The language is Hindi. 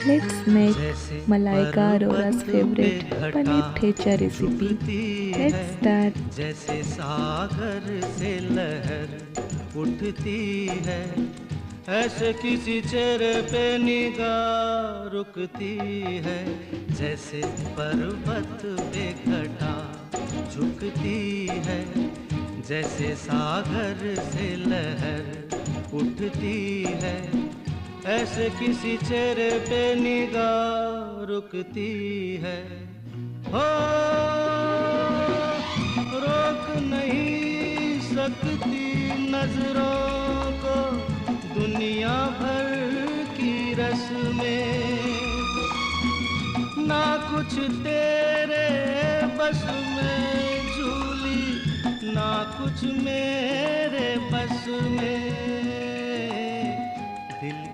Let's make जैसे Malaika Arora's पर्वत पे favorite घटा paneer thecha recipe. झुकती है, Let's start. जैसे सागर से लहर उठती है, ऐसे किसी चेहरे पे निगाह रुकती है। जैसे पर्वत पे घटा झुकती है, जैसे सागर से लहर उठती है, ऐसे किसी चेहरे पे निगाह रुकती है। हो रोक नहीं सकती नजरों को दुनिया भर की रस्में, ना कुछ तेरे बस में झूली, ना कुछ मेरे बस में। दिल